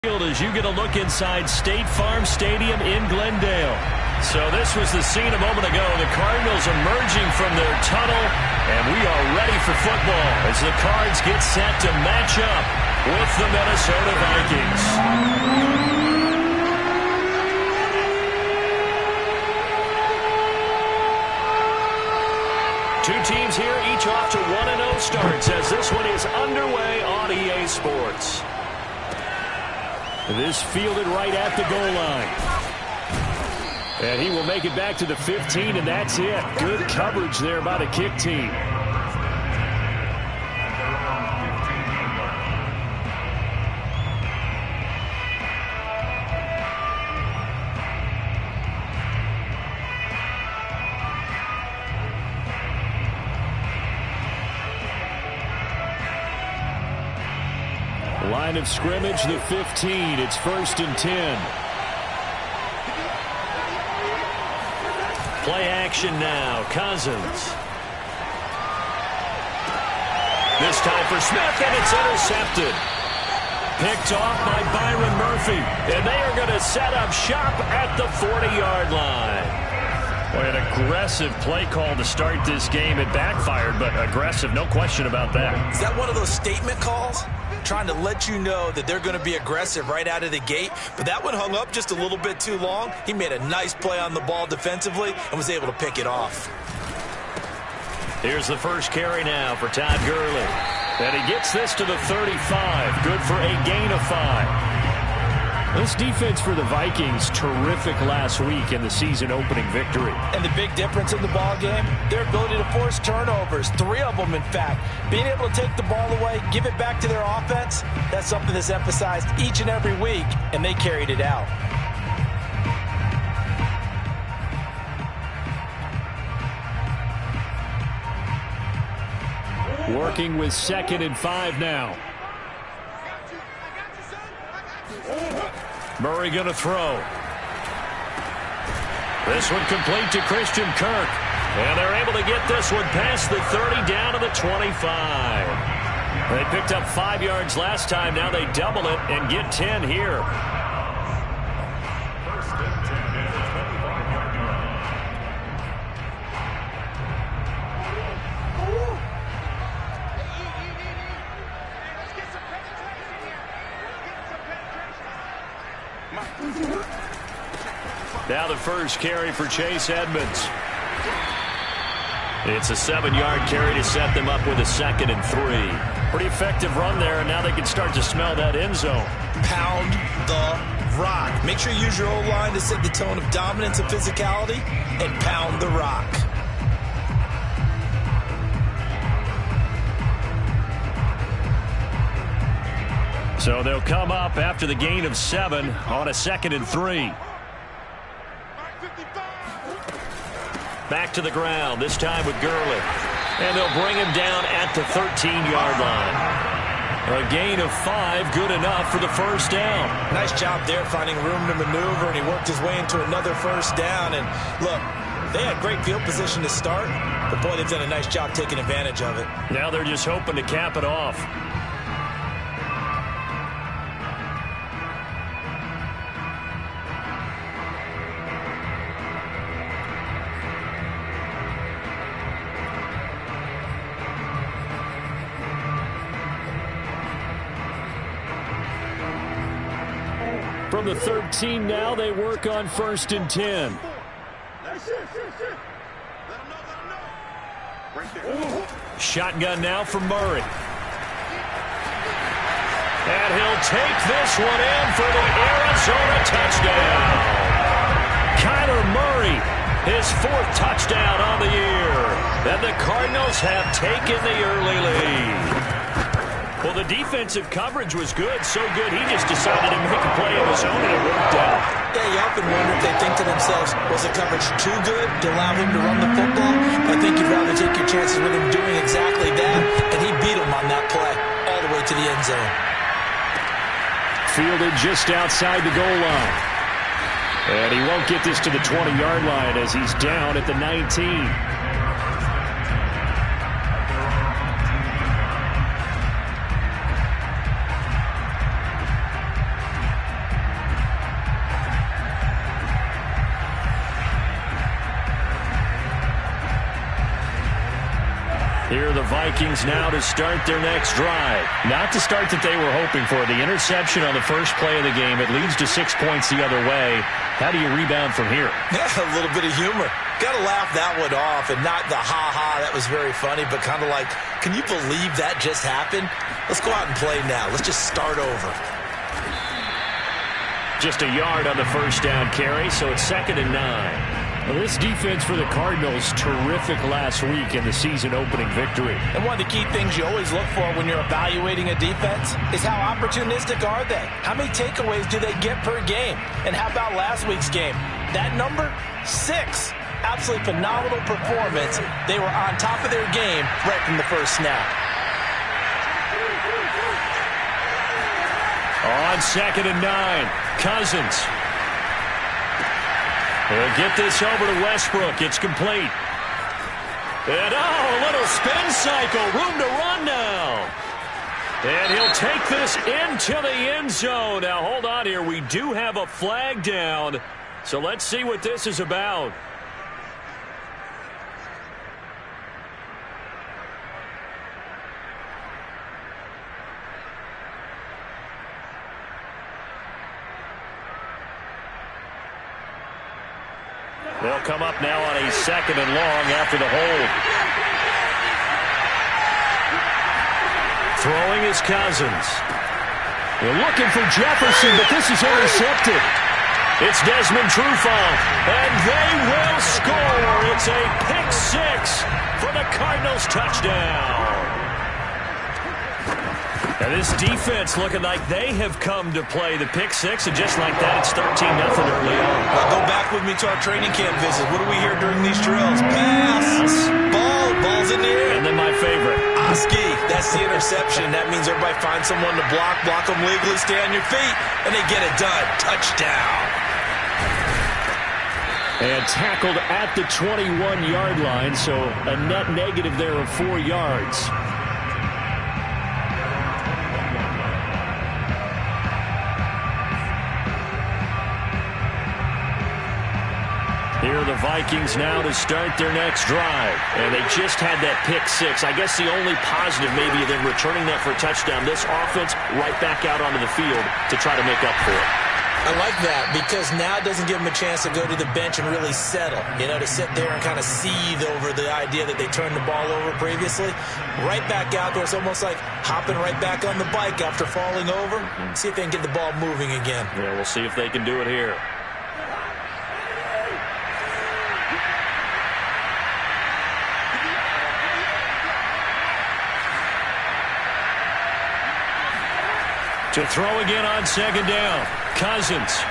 As you get a look inside State Farm Stadium in Glendale. So this was the scene a moment ago. The Cardinals emerging from their tunnel, and we are ready for football as the Cards get set to match up with the Minnesota Vikings. Two teams here, each off to 1-0 starts as this one is underway on EA Sports. This fielded right at the goal line. And he will make it back to the 15, and that's it. Good coverage there by the kick team. Line of scrimmage, the 15. It's 1st and 10. Play action now. Cousins. This time for Smith, and it's intercepted. Picked off by Byron Murphy. And they are going to set up shop at the 40-yard line. Boy, an aggressive play call to start this game. It backfired, but aggressive, no question about that. Is that one of those statement calls? Trying to let you know that they're going to be aggressive right out of the gate. But that one hung up just a little bit too long. He made a nice play on the ball defensively and was able to pick it off. Here's the first carry now for Todd Gurley. And he gets this to the 35. Good for a gain of 5. This defense for the Vikings, terrific last week in the season-opening victory. And the big difference in the ball game, their ability to force turnovers, 3 of them, in fact. Being able to take the ball away, give it back to their offense, that's something that's emphasized each and every week, and they carried it out. Working with 2nd and 5 now. Murray going to throw. This one complete to Christian Kirk. And they're able to get this one past the 30 down to the 25. They picked up 5 yards last time. Now they double it and get 10 here. Now the first carry for Chase Edmonds. It's a 7-yard carry to set them up with a 2nd and 3. Pretty effective run there, and now they can start to smell that end zone. Pound the rock. Make sure you use your O-line to set the tone of dominance and physicality, and pound the rock. So they'll come up after the gain of 7 on a 2nd and 3. Back to the ground, this time with Gurley. And they'll bring him down at the 13-yard line. A gain of 5, good enough for the first down. Nice job there finding room to maneuver, and he worked his way into another first down. And look, they had great field position to start, but boy, they've done a nice job taking advantage of it. Now they're just hoping to cap it off. From the 13 now, they work on 1st and 10. Shotgun now for Murray. And he'll take this one in for the Arizona touchdown. Kyler Murray, his 4th touchdown on the year. And the Cardinals have taken the early lead. Well, the defensive coverage was good, so good he just decided to make a play of his own, and it worked out. Yeah, you often wonder if they think to themselves, was the coverage too good to allow him to run the football? I think you'd rather take your chances with him doing exactly that, and he beat him on that play all the way to the end zone. Fielded just outside the goal line. And he won't get this to the 20-yard line as he's down at the 19. Here are the Vikings now to start their next drive. Not the start that they were hoping for. The interception on the first play of the game. It leads to 6 points the other way. How do you rebound from here? Yeah, a little bit of humor. Got to laugh that one off, and not the ha-ha, that was very funny, but kind of like, can you believe that just happened? Let's go out and play now. Let's just start over. Just a yard on the first down carry, so it's 2nd and 9. Well, this defense for the Cardinals, terrific last week in the season-opening victory. And one of the key things you always look for when you're evaluating a defense is how opportunistic are they? How many takeaways do they get per game? And how about last week's game? That number, 6. Absolutely phenomenal performance. They were on top of their game right from the first snap. On 2nd and 9, Cousins. He'll get this over to Westbrook. It's complete. And, a little spin cycle. Room to run now. And he'll take this into the end zone. Now, hold on here. We do have a flag down. So let's see what this is about. They'll come up now on a 2nd and long after the hold. Throwing is Cousins. They're looking for Jefferson, but this is intercepted. It's Desmond Trufant, and they will score. It's a pick-6 for the Cardinals touchdown. And this defense looking like they have come to play the pick-6, and just like that, it's 13-0 early on. Now go back with me to our training camp visit. What do we hear during these drills? Pass, ball's in the air. And then my favorite. Oski, that's the interception. That means everybody finds someone to block them legally, stay on your feet, and they get it done. Touchdown. And tackled at the 21-yard line, so a net negative there of 4 yards. Here are the Vikings now to start their next drive. And they just had that pick-6. I guess the only positive maybe than returning that for a touchdown. This offense right back out onto the field to try to make up for it. I like that because now it doesn't give them a chance to go to the bench and really settle. You know, to sit there and kind of seethe over the idea that they turned the ball over previously. Right back out there. It's almost like hopping right back on the bike after falling over. See if they can get the ball moving again. Yeah, we'll see if they can do it here. To throw again on 2nd down. Cousins.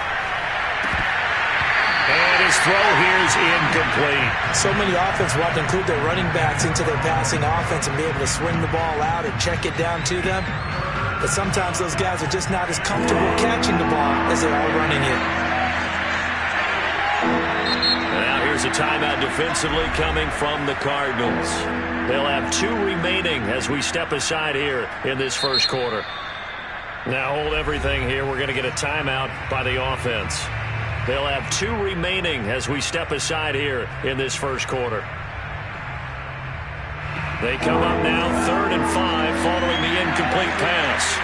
And his throw here is incomplete. So many offenses want to include their running backs into their passing offense and be able to swing the ball out or check it down to them. But sometimes those guys are just not as comfortable catching the ball as they are running it. And now here's a timeout defensively coming from the Cardinals. They'll have 2 remaining as we step aside here in this first quarter. Now hold everything here. We're going to get a timeout by the offense. They'll have 2 remaining as we step aside here in this first quarter. They come up now 3rd and 5 following the incomplete pass.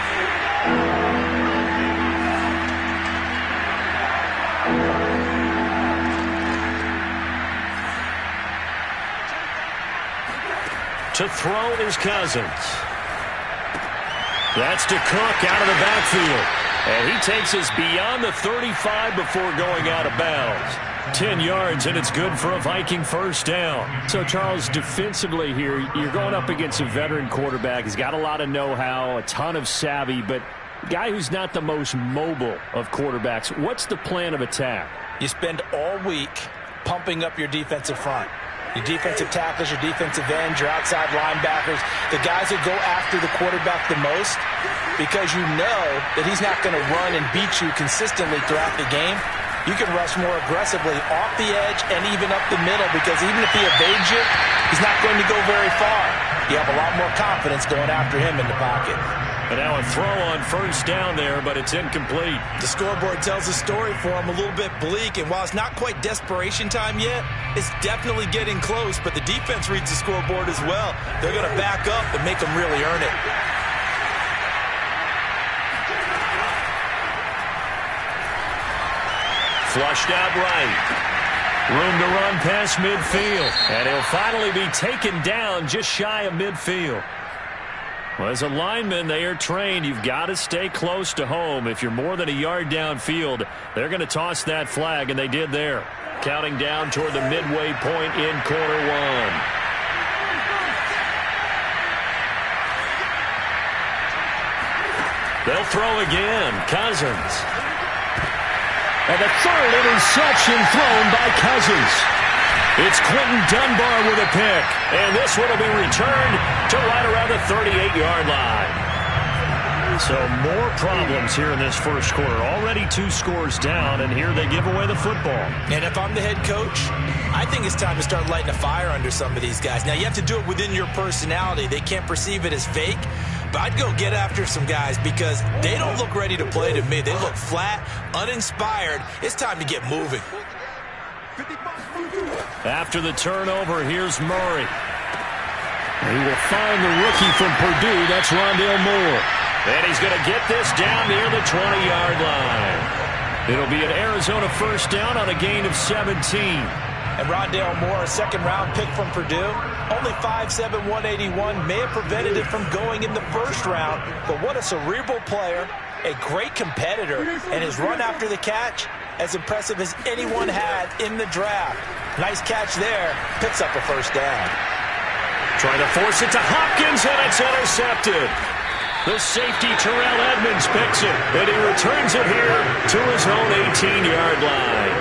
To throw is Cousins. That's to Cook out of the backfield. And he takes us beyond the 35 before going out of bounds. 10 yards, and it's good for a Viking first down. So, Charles, defensively here, you're going up against a veteran quarterback. He's got a lot of know-how, a ton of savvy, but a guy who's not the most mobile of quarterbacks. What's the plan of attack? You spend all week pumping up your defensive front. Your defensive tackles, your defensive ends, your outside linebackers, the guys that go after the quarterback the most, because you know that he's not going to run and beat you consistently throughout the game. You can rush more aggressively off the edge and even up the middle, because even if he evades you, he's not going to go very far. You have a lot more confidence going after him in the pocket. And now a throw on first down there, but it's incomplete. The scoreboard tells a story for him, a little bit bleak, and while it's not quite desperation time yet, it's definitely getting close, but the defense reads the scoreboard as well. They're going to back up and make them really earn it. Flushed out right. Room to run past midfield. And he'll finally be taken down just shy of midfield. Well, as a lineman, they are trained. You've got to stay close to home. If you're more than a yard downfield, they're going to toss that flag, and they did there. Counting down toward the midway point in quarter one. They'll throw again. Cousins. And the third interception thrown by Cousins. It's Quentin Dunbar with a pick. And this one will be returned to right around the 38-yard line. So more problems here in this first quarter. Already 2 scores down, and here they give away the football. And if I'm the head coach, I think it's time to start lighting a fire under some of these guys. Now, you have to do it within your personality. They can't perceive it as fake. But I'd go get after some guys because they don't look ready to play to me. They look flat, uninspired. It's time to get moving. After the turnover, here's Murray. He will find the rookie from Purdue. That's Rondale Moore. And he's going to get this down near the 20-yard line. It'll be an Arizona first down on a gain of 17. And Rondale Moore, a second-round pick from Purdue, only 5'7", 181, may have prevented it from going in the first round. But what a cerebral player, a great competitor, and his run after the catch, as impressive as anyone had in the draft. Nice catch there, picks up a first down. Trying to force it to Hopkins, and it's intercepted. The safety, Terrell Edmonds, picks it, and he returns it here to his own 18-yard line.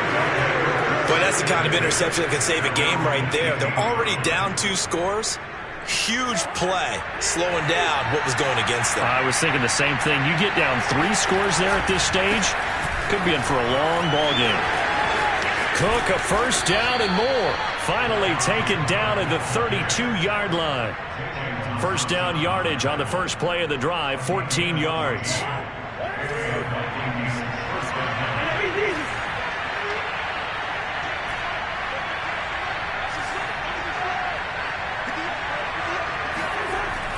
But that's the kind of interception that can save a game right there. They're already down 2 scores. Huge play, slowing down what was going against them. I was thinking the same thing. You get down 3 scores there at this stage, could be in for a long ball game. Cook, a first down and more. Finally taken down at the 32-yard line. First down yardage on the first play of the drive, 14 yards.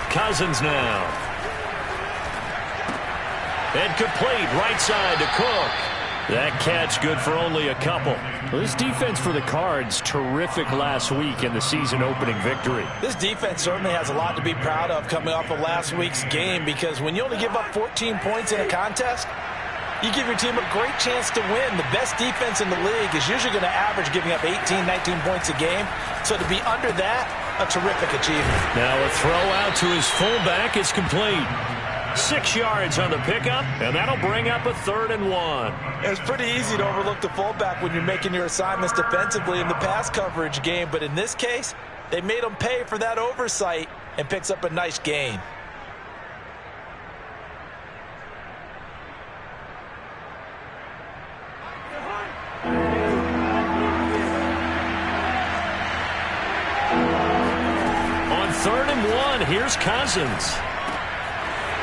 Cousins now. And complete, right side to Cook. That catch good for only a couple. Well, this defense for the Cards, terrific last week in the season-opening victory. This defense certainly has a lot to be proud of coming off of last week's game, because when you only give up 14 points in a contest, you give your team a great chance to win. The best defense in the league is usually going to average giving up 18, 19 points a game. So to be under that, a terrific achievement. Now a throw out to his fullback is complete. 6 yards on the pickup, and that'll bring up a 3rd and 1. It's pretty easy to overlook the fullback when you're making your assignments defensively in the pass coverage game, but in this case, they made him pay for that oversight and picks up a nice gain. On 3rd and 1, here's Cousins.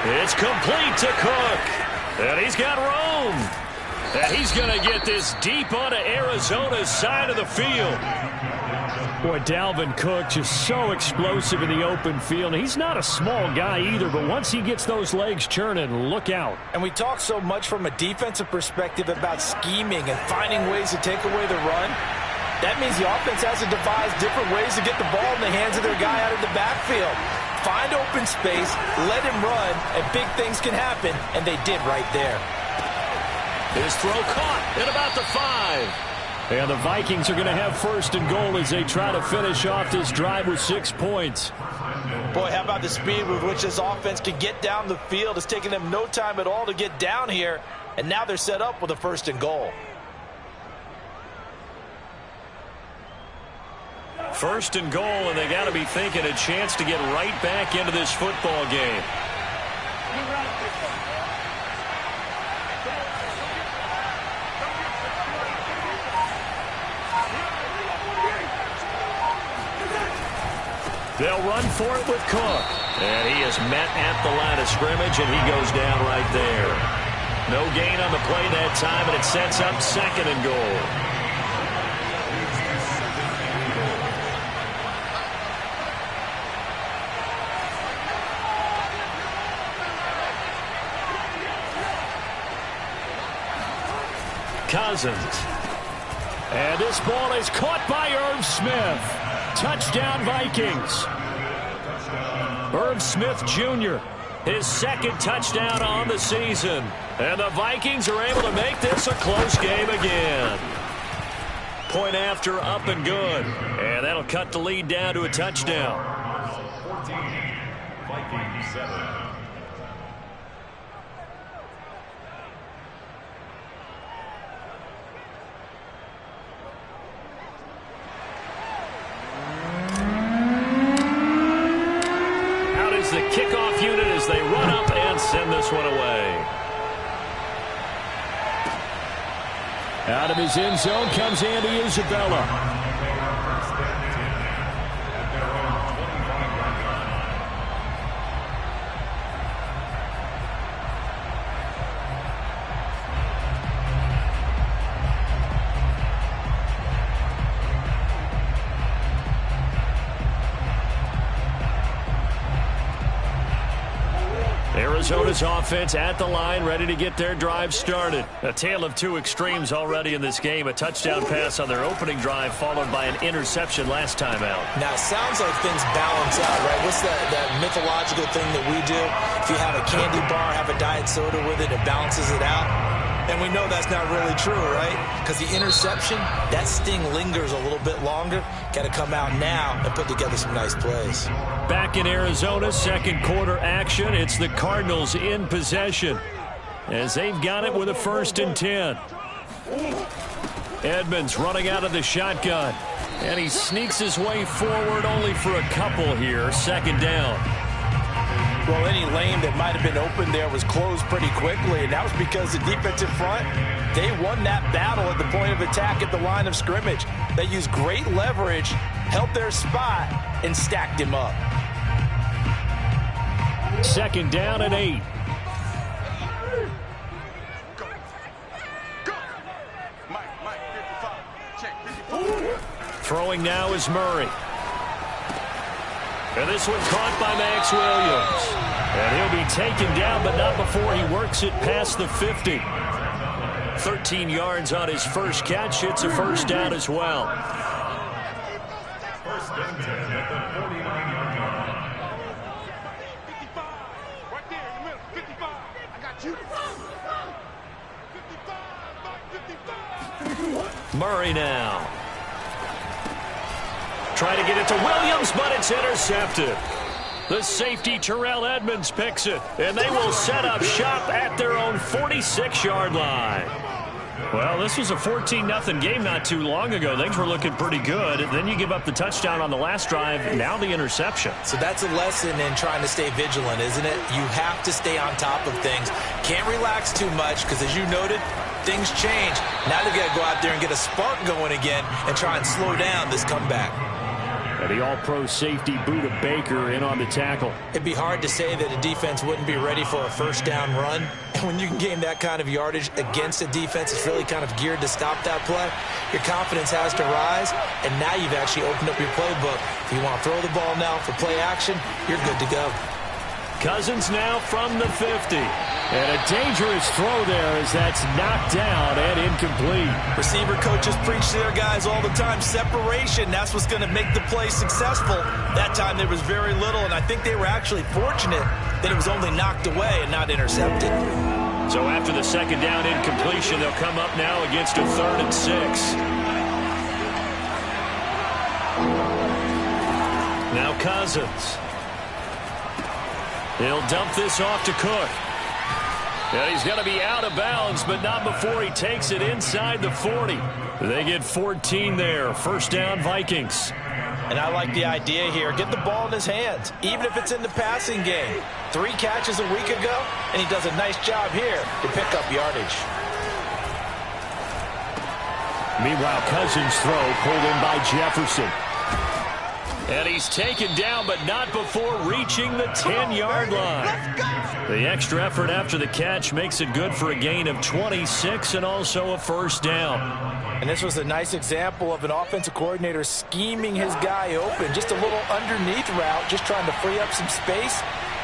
It's complete to Cook. And he's got room. And he's going to get this deep onto Arizona's side of the field. Boy, Dalvin Cook just so explosive in the open field. He's not a small guy either, but once he gets those legs churning, look out. And we talk so much from a defensive perspective about scheming and finding ways to take away the run. That means the offense has to devise different ways to get the ball in the hands of their guy out of the backfield. Find open space, let him run, and big things can happen, and they did right there. His throw caught at about the 5. And the Vikings are going to have 1st and goal as they try to finish off this drive with 6 points. Boy, how about the speed with which this offense can get down the field? It's taken them no time at all to get down here, and now they're set up with a 1st and goal. 1st and goal, and they got to be thinking a chance to get right back into this football game. They'll run for it with Cook. And he is met at the line of scrimmage, and he goes down right there. No gain on the play that time, and it sets up 2nd and goal. Cousins. And this ball is caught by Irv Smith. Touchdown, Vikings. Irv Smith Jr., his 2nd touchdown on the season. And the Vikings are able to make this a close game again. Point after, up and good. And that'll cut the lead down to a touchdown. 14, Vikings 7. The kickoff unit as they run up and send this one away. Out of his end zone comes Andy Isabella. Arizona's offense at the line, ready to get their drive started. A tale of two extremes already in this game. A touchdown pass on their opening drive, followed by an interception last time out. Now, it sounds like things balance out, right? What's that mythological thing that we do? If you have a candy bar, have a diet soda with it, it balances it out. And we know that's not really true, right? Because the interception, that sting lingers a little bit longer. Got to come out now and put together some nice plays. Back in Arizona, 2nd quarter action. It's the Cardinals in possession as they've got it with a 1st and 10. Edmonds running out of the shotgun. And he sneaks his way forward only for a couple here. 2nd down. Well, any lane that might have been open there was closed pretty quickly, and that was because the defensive front, they won that battle at the point of attack at the line of scrimmage. They used great leverage, held their spot, and stacked him up. 2nd down and 8. Throwing now is Murray. And this one caught by Max Williams. And he'll be taken down, but not before he works it past the 50. 13 yards on his first catch. It's a 1st down as well. 1st and 10 at the 49-yard line. 55. Right there in the middle. 55. I got you. 55. Murray now. Trying to get it to Williams, but it's intercepted. The safety, Terrell Edmonds, picks it, and they will set up shop at their own 46-yard line. Well, this was a 14-0 game not too long ago. Things were looking pretty good. Then you give up the touchdown on the last drive, now the interception. So that's a lesson in trying to stay vigilant, isn't it? You have to stay on top of things. Can't relax too much because, as you noted, things change. Now they've got to go out there and get a spark going again and try and slow down this comeback. And the all-pro safety Buda Baker in on the tackle. It'd be hard to say that a defense wouldn't be ready for a 1st down run. And when you can gain that kind of yardage against a defense that's really kind of geared to stop that play, your confidence has to rise, and now you've actually opened up your playbook. If you want to throw the ball now for play action, you're good to go. Cousins now from the 50. And a dangerous throw there as that's knocked down and incomplete. Receiver coaches preach to their guys all the time. Separation, that's what's going to make the play successful. That time there was very little, and I think they were actually fortunate that it was only knocked away and not intercepted. So after the 2nd down incompletion, they'll come up now against a 3rd and 6. Now Cousins. He'll dump this off to Cook. And he's going to be out of bounds, but not before he takes it inside the 40. They get 14 there. 1st down, Vikings. And I like the idea here. Get the ball in his hands, even if it's in the passing game. 3 catches a week ago, and he does a nice job here to pick up yardage. Meanwhile, Cousins' throw pulled in by Jefferson. And he's taken down, but not before reaching the 10-yard line. The extra effort after the catch makes it good for a gain of 26 and also a first down. And this was a nice example of an offensive coordinator scheming his guy open. Just a little underneath route, just trying to free up some space,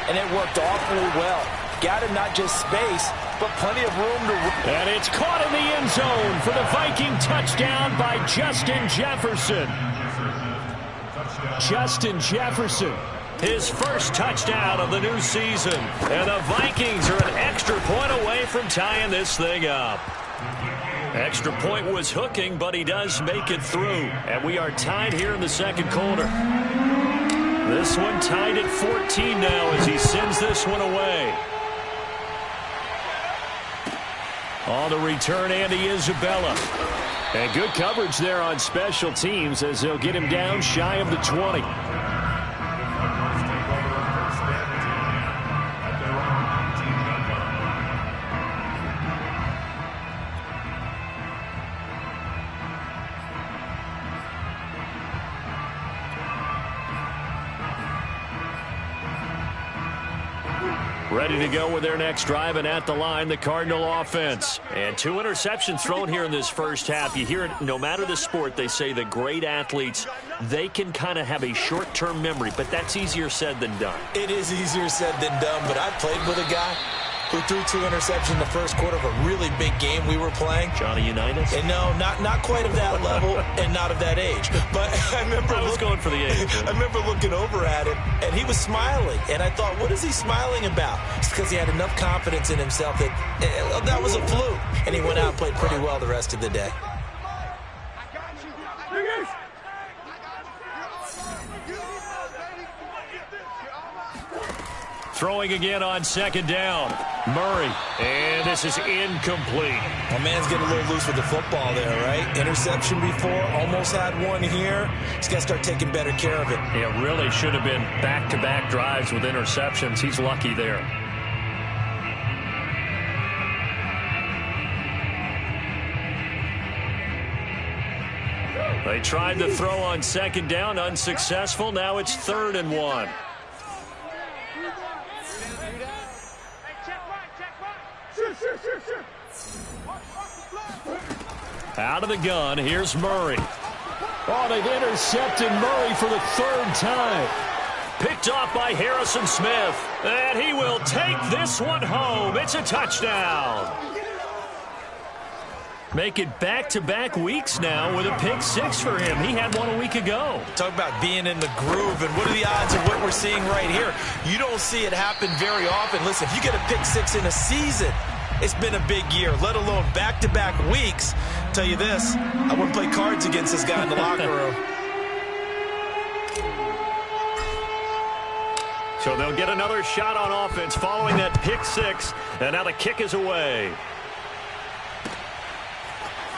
and it worked awfully well. Got him not just space, but plenty of room to... And it's caught in the end zone for the Viking touchdown by Justin Jefferson. Justin Jefferson, his first touchdown of the new season. And the Vikings are an extra point away from tying this thing up. Extra point was hooking, but he does make it through. And we are tied here in the second quarter. This one tied at 14 now as he sends this one away. On the return, Andy Isabella. And good coverage there on special teams as they'll get him down shy of the 20. Ready to go with their next drive, and at the line, the Cardinal offense. And 2 interceptions thrown here in this first half. You hear it, no matter the sport, they say that great athletes, they can kind of have a short-term memory, but that's easier said than done. It is easier said than done, but I played with a guy who threw 2 interceptions in the first quarter of a really big game we were playing. Johnny Unitas? And no, not quite of that level and not of that age. But I remember going for the age. I remember looking over at him, and he was smiling. And I thought, what is he smiling about? It's because he had enough confidence in himself that that was a fluke. And he went out and played pretty well the rest of the day. Throwing again on second down. Murray. And this is incomplete. My man's getting a little loose with the football there, right? Interception before, almost had one here. He's got to start taking better care of it. Yeah, really should have been back-to-back drives with interceptions. He's lucky there. They tried to throw on second down, unsuccessful. Now it's 3rd and 1. Out of the gun, here's Murray. Oh, they've intercepted Murray for the 3rd time. Picked off by Harrison Smith. And he will take this one home. It's a touchdown. Make it back-to-back weeks now with a pick 6 for him. He had one a week ago. Talk about being in the groove, and what are the odds of what we're seeing right here? You don't see it happen very often. Listen, if you get a pick 6 in a season, it's been a big year, let alone back-to-back weeks. I'll tell you this, I wouldn't play cards against this guy in the locker room. So they'll get another shot on offense following that pick 6, and now the kick is away.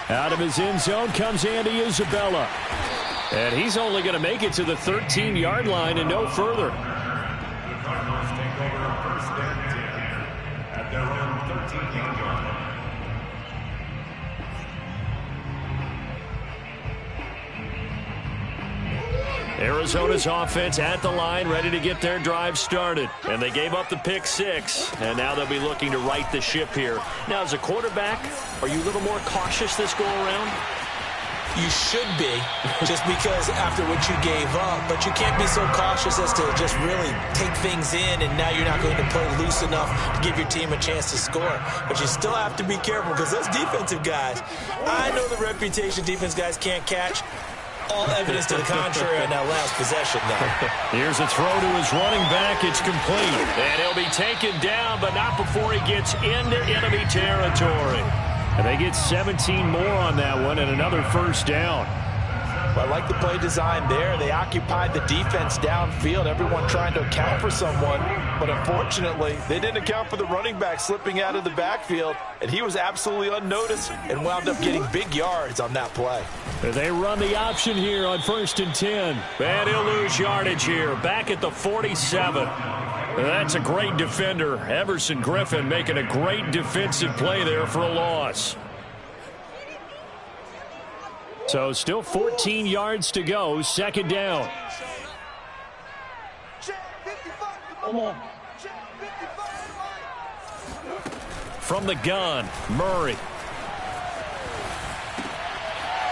Out of his end zone comes Andy Isabella. And he's only going to make it to the 13-yard line and no further. Arizona's offense at the line, ready to get their drive started. And they gave up the pick 6, and now they'll be looking to right the ship here. Now, as a quarterback, are you a little more cautious this go-around? You should be, just because after what you gave up. But you can't be so cautious as to just really take things in, and now you're not going to play loose enough to give your team a chance to score. But you still have to be careful, because those defensive guys, I know the reputation defense guys can't catch. All evidence to the contrary on that last possession, though. Here's a throw to his running back. It's complete. And he'll be taken down, but not before he gets into enemy territory. And they get 17 more on that one and another first down. Well, I like the play design there. They occupied the defense downfield, everyone trying to account for someone. But unfortunately, they didn't account for the running back slipping out of the backfield, and he was absolutely unnoticed and wound up getting big yards on that play. They run the option here on 1st and 10. And he'll lose yardage here, back at the 47. That's a great defender. Everson Griffin making a great defensive play there for a loss. So still 14 yards to go, 2nd down. From the gun, Murray.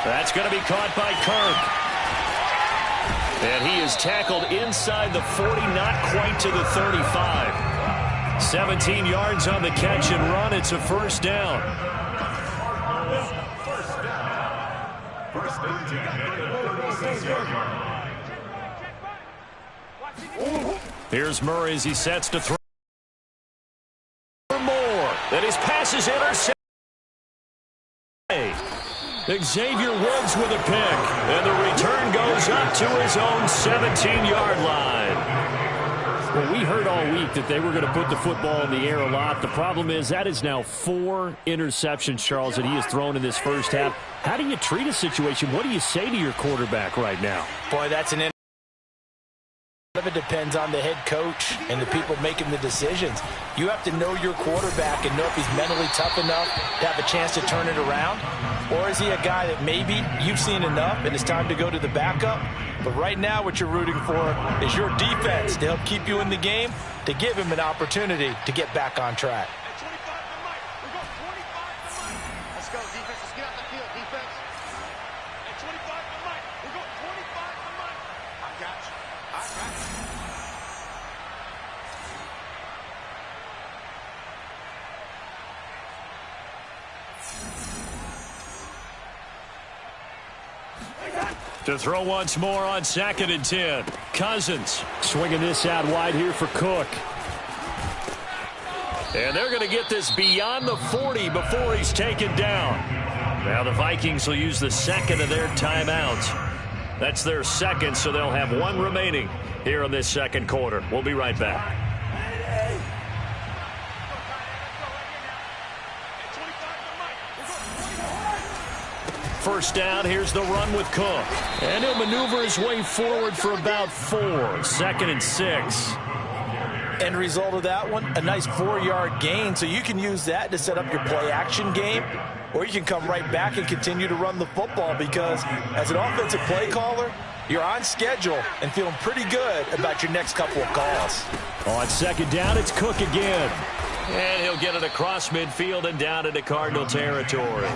That's going to be caught by Kirk. And he is tackled inside the 40, not quite to the 35. 17 yards on the catch and run. It's a first down. Here's Murray as he sets to throw. More. And his pass is intercepted. Xavier Woods with a pick. And the return goes up to his own 17-yard line. Well, we heard all week that they were going to put the football in the air a lot. The problem is that is now 4 interceptions, Charles, that he has thrown in this first half. How do you treat a situation? What do you say to your quarterback right now? Boy, that's an of it depends on the head coach and the people making the decisions. You have to know your quarterback and know if he's mentally tough enough to have a chance to turn it around, or is he a guy that maybe you've seen enough and it's time to go to the backup. But right now what you're rooting for is your defense to help keep you in the game, to give him an opportunity to get back on track. Let's go, defense. Let's get out the field, defense. At 25 to Mike. We're going 25 to Mike. I got you. I got you. To throw once more on 2nd and 10. Cousins. Swinging this out wide here for Cook. And they're going to get this beyond the 40 before he's taken down. Now the Vikings will use the second of their timeouts. That's their second, so they'll have 1 remaining here in this second quarter. We'll be right back. First down, here's the run with Cook. And he'll maneuver his way forward for about 4. 2nd and 6. End result of that one, a nice 4-yard gain, so you can use that to set up your play-action game, or you can come right back and continue to run the football because as an offensive play caller, you're on schedule and feeling pretty good about your next couple of calls. On 2nd down, it's Cook again. And he'll get it across midfield and down into Cardinal territory.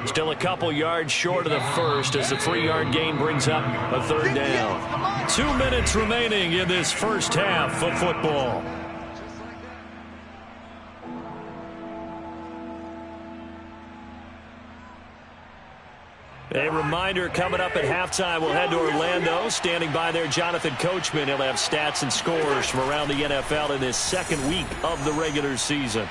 Still a couple yards short of the first as the 3-yard gain brings up a 3rd down. 2 minutes remaining in this first half of football. A reminder, coming up at halftime, we'll head to Orlando. Standing by there, Jonathan Coachman. He'll have stats and scores from around the NFL in this second week of the regular season.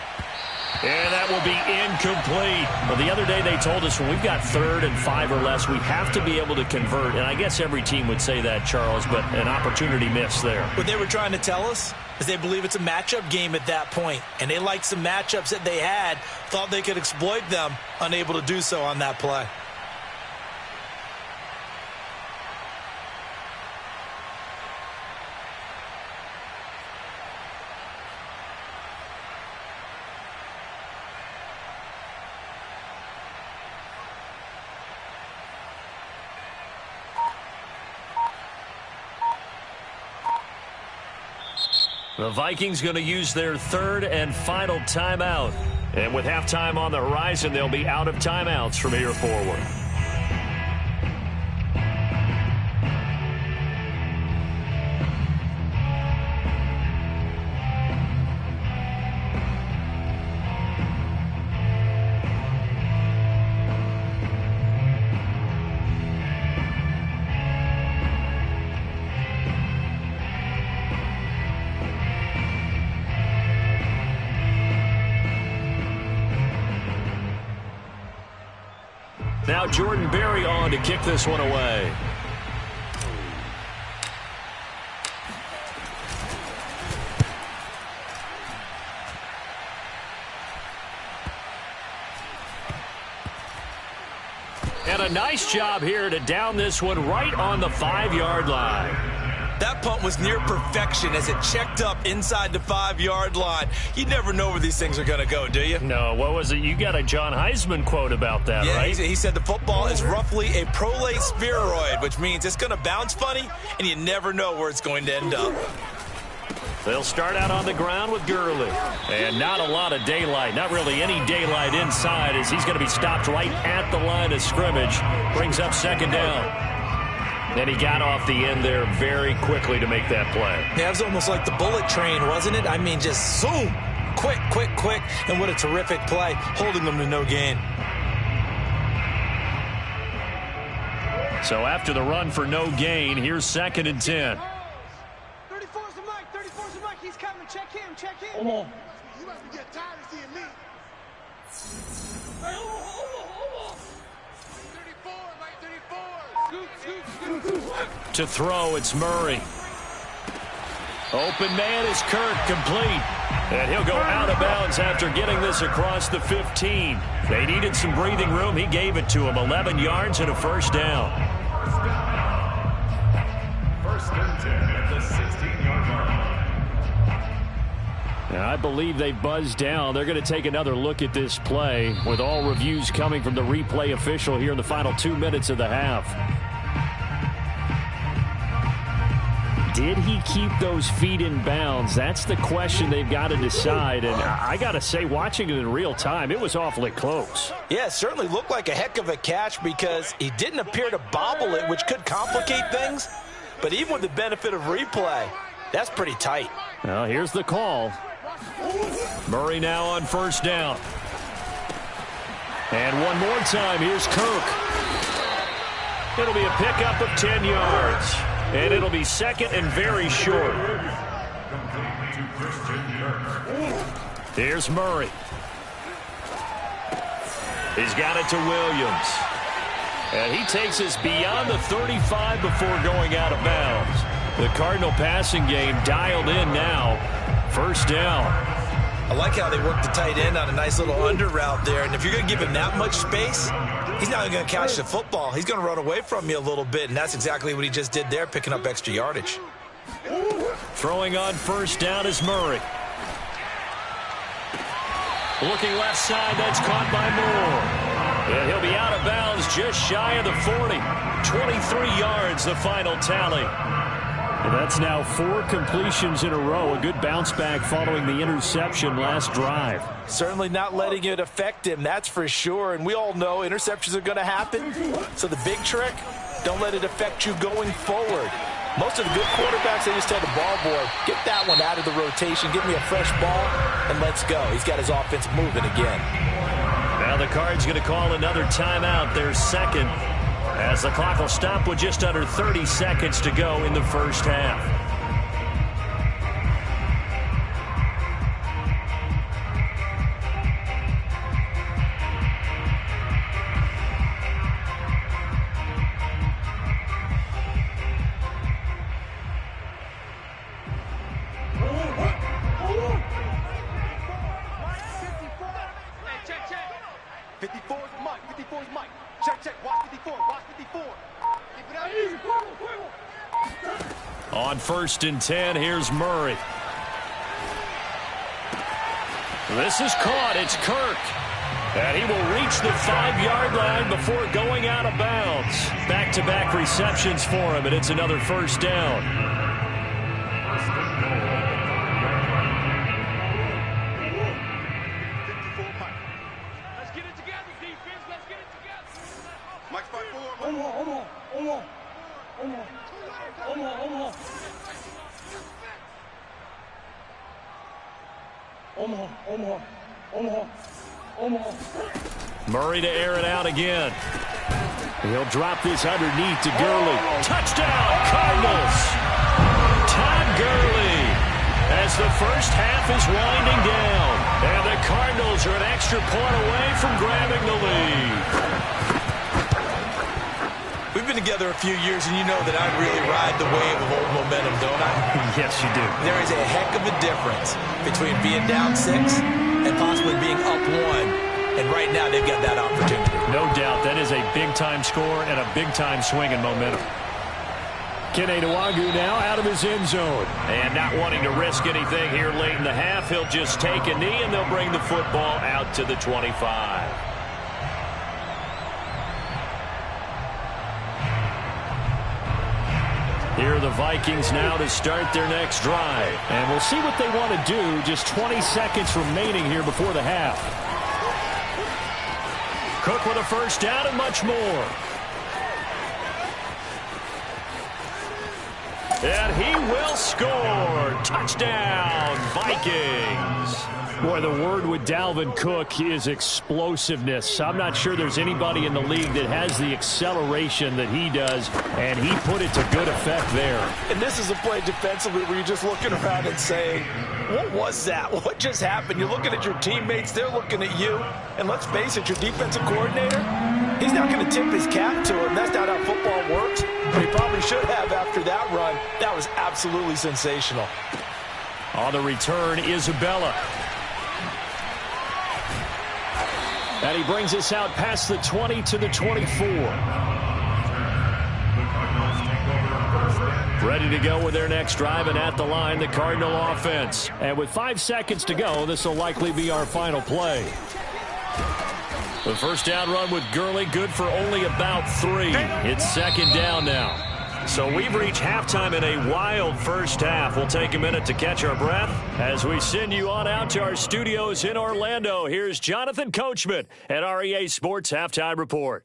And that will be incomplete. Well, the other day they told us when we've got 3rd and 5 or less, we have to be able to convert. And I guess every team would say that, Charles, but an opportunity missed there. What they were trying to tell us is they believe it's a matchup game at that point. And they liked some matchups that they had, thought they could exploit them, unable to do so on that play. The Vikings going to use their 3rd and final timeout. And with halftime on the horizon, they'll be out of timeouts from here forward. Now Jordan Berry on to kick this one away. And a nice job here to down this one right on the 5-yard line. That punt was near perfection as it checked up inside the 5-yard line. You never know where these things are going to go, do you? No, what was it? You got a John Heisman quote about that, yeah, right? He said the football is roughly a prolate spheroid, which means it's going to bounce funny, and you never know where it's going to end up. They'll start out on the ground with Gurley. And not a lot of daylight, not really any daylight inside, as he's going to be stopped right at the line of scrimmage. Brings up second down. And he got off the end there very quickly to make that play. Yeah, it was almost like the bullet train, wasn't it? I mean, just zoom. Quick, quick, quick. And what a terrific play, holding them to no gain. So after the run for no gain, here's 2nd and 10. 34's the mic. 34's the mic. He's coming. Check him. Check him. Come on. You must be getting tired of seeing me. 34, Mike. 34. To throw, it's Murray. Open man is Kirk, complete. And he'll go out of bounds after getting this across the 15. They needed some breathing room. He gave it to him. 11 yards and a first down. First and 10 at the 16-yard line. And I believe they buzzed down. They're going to take another look at this play, with all reviews coming from the replay official here in the final 2 minutes of the half. Did he keep those feet in bounds? That's the question they've got to decide. And I got to say, watching it in real time, it was awfully close. Yeah, it certainly looked like a heck of a catch because he didn't appear to bobble it, which could complicate things. But even with the benefit of replay, that's pretty tight. Well, here's the call. Murray now on first down. And one more time, here's Kirk. It'll be a pickup of 10 yards. And it'll be 2nd and very short. Here's Murray. He's got it to Williams. And he takes us beyond the 35 before going out of bounds. The Cardinal passing game dialed in now. First down. I like how they work the tight end on a nice little under route there. And if you're going to give him that much space, he's not going to catch the football. He's going to run away from you a little bit, and that's exactly what he just did there, picking up extra yardage. Throwing on first down is Murray. Looking left side, that's caught by Moore. And he'll be out of bounds just shy of the 40. 23 yards, the final tally. And that's now 4 completions in a row. A good bounce back following the interception last drive. Certainly not letting it affect him, that's for sure. And we all know interceptions are going to happen. So the big trick, don't let it affect you going forward. Most of the good quarterbacks, they just tell the ball boy, get that one out of the rotation, give me a fresh ball, and let's go. He's got his offense moving again. Now the Cards going to call another timeout, their second, as the clock will stop with just under 30 seconds to go in the first half. On first and 10, here's Murray. This is caught. It's Kirk. And he will reach the 5-yard line before going out of bounds. Back-to-back receptions for him, and it's another first down. Let's get it together, defense. Let's get it together. Mike's by 4. Murray to air it out again. He'll drop this underneath to Gurley. Touchdown, Cardinals! Todd Gurley, as the first half is winding down. And the Cardinals are an extra point away from grabbing the lead. We've been together a few years, and you know that I really ride the wave of old momentum, don't I? Yes, you do. There is a heck of a difference between being down 6 and possibly being up 1. And right now, they've got that opportunity. No doubt. That is a big-time score and a big-time swing in momentum. Kene Nwangwu now out of his end zone. And not wanting to risk anything here late in the half, he'll just take a knee, and they'll bring the football out to the 25. Here are the Vikings now to start their next drive. And we'll see what they want to do. Just 20 seconds remaining here before the half. Cook with a first down and much more. And he will score. Touchdown, Vikings. Boy, the word with Dalvin Cook is explosiveness. I'm not sure there's anybody in the league that has the acceleration that he does, and he put it to good effect there. And this is a play defensively where you're just looking around and saying, what was that? What just happened? You're looking at your teammates. They're looking at you. And let's face it, your defensive coordinator, he's not going to tip his cap to him. That's not how football works. But he probably should have after that run. That was absolutely sensational. On the return, Isabella. And he brings us out past the 20 to the 24. Ready to go with their next drive, and at the line, the Cardinal offense. And with 5 seconds to go, this will likely be our final play. The first down run with Gurley, good for only about 3. It's second down now. So we've reached halftime in a wild first half. We'll take a minute to catch our breath as we send you on out to our studios in Orlando. Here's Jonathan Coachman at REA Sports Halftime Report.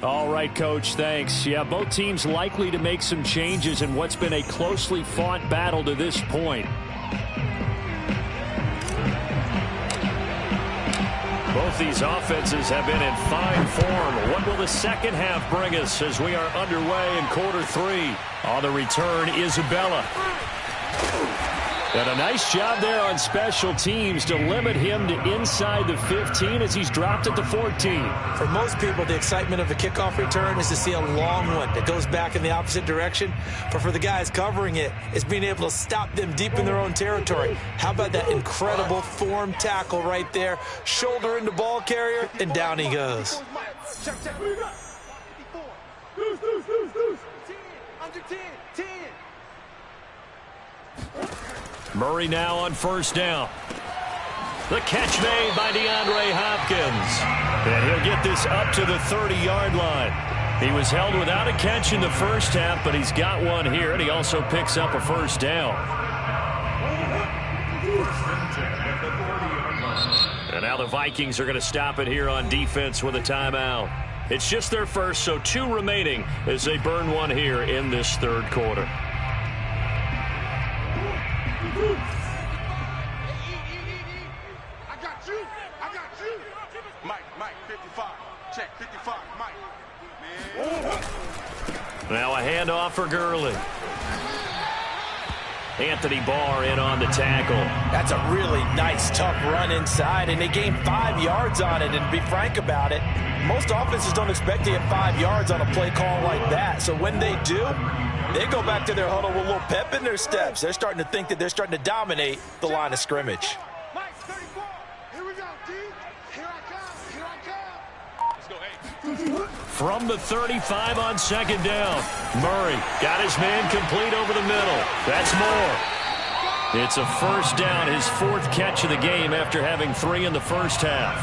All right, Coach, thanks. Yeah, both teams likely to make some changes in what's been a closely fought battle to this point. Both these offenses have been in fine form. What will the second half bring us as we are underway in quarter 3? On the return, Isabella. And a nice job there on special teams to limit him to inside the 15 as he's dropped at the 14. For most people, the excitement of a kickoff return is to see a long one that goes back in the opposite direction. But for the guys covering it, it's being able to stop them deep in their own territory. How about that incredible form tackle right there? Shoulder into ball carrier, and down he goes. Check. Under 10. Murray now on first down. The catch made by DeAndre Hopkins. And he'll get this up to the 30-yard line. He was held without a catch in the first half, but he's got one here, and he also picks up a first down. And now the Vikings are going to stop it here on defense with a timeout. It's just their first, so 2 remaining as they burn one here in this third quarter. I got you. Mike, 55. Check, 55, Mike. Man. Now a handoff for Gurley. Anthony Barr in on the tackle. That's a really nice, tough run inside, and they gained 5 yards on it. And to be frank about it, most offenses don't expect to get 5 yards on a play call like that. So when they do, they go back to their huddle with a little pep in their steps. They're starting to think that they're starting to dominate the line of scrimmage. Mike, 34. Here we go, D. Here I come. Let's go, 8. From the 35 on second down. Murray got his man complete over the middle. That's more. It's a first down, his 4th catch of the game after having 3 in the first half.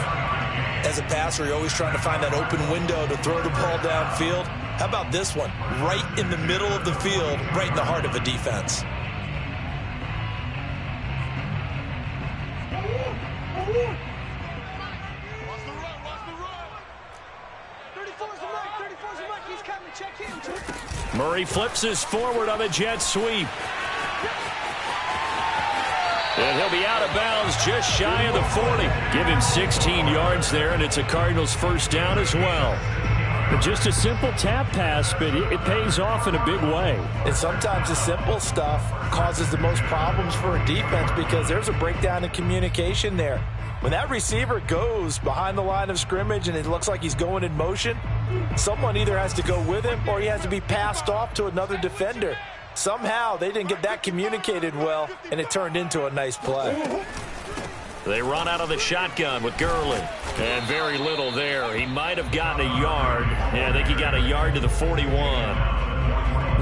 As a passer, you're always trying to find that open window to throw the ball downfield. How about this one? Right in the middle of the field, right in the heart of a defense. Watch the run. 34's the Mike. He's coming. Check him. Murray flips his forward on a jet sweep. And he'll be out of bounds just shy of the 40. Give him 16 yards there, and it's a Cardinals first down as well. Just a simple tap pass, but it pays off in a big way. And sometimes the simple stuff causes the most problems for a defense because there's a breakdown in communication there. When that receiver goes behind the line of scrimmage and it looks like he's going in motion, someone either has to go with him or he has to be passed off to another defender. Somehow they didn't get that communicated well, and it turned into a nice play. They run out of the shotgun with Gurley. And very little there. He might have gotten a yard. Yeah, I think he got a yard to the 41.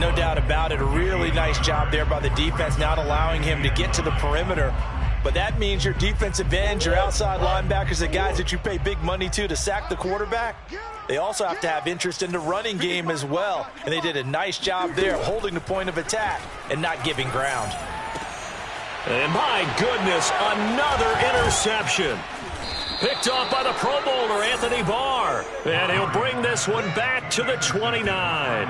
No doubt about it. A really nice job there by the defense, not allowing him to get to the perimeter. But that means your defensive ends, your outside linebackers, the guys that you pay big money to sack the quarterback, they also have to have interest in the running game as well. And they did a nice job there holding the point of attack and not giving ground. And my goodness, another interception. Picked off by the Pro Bowler, Anthony Barr. And he'll bring this one back to the 29.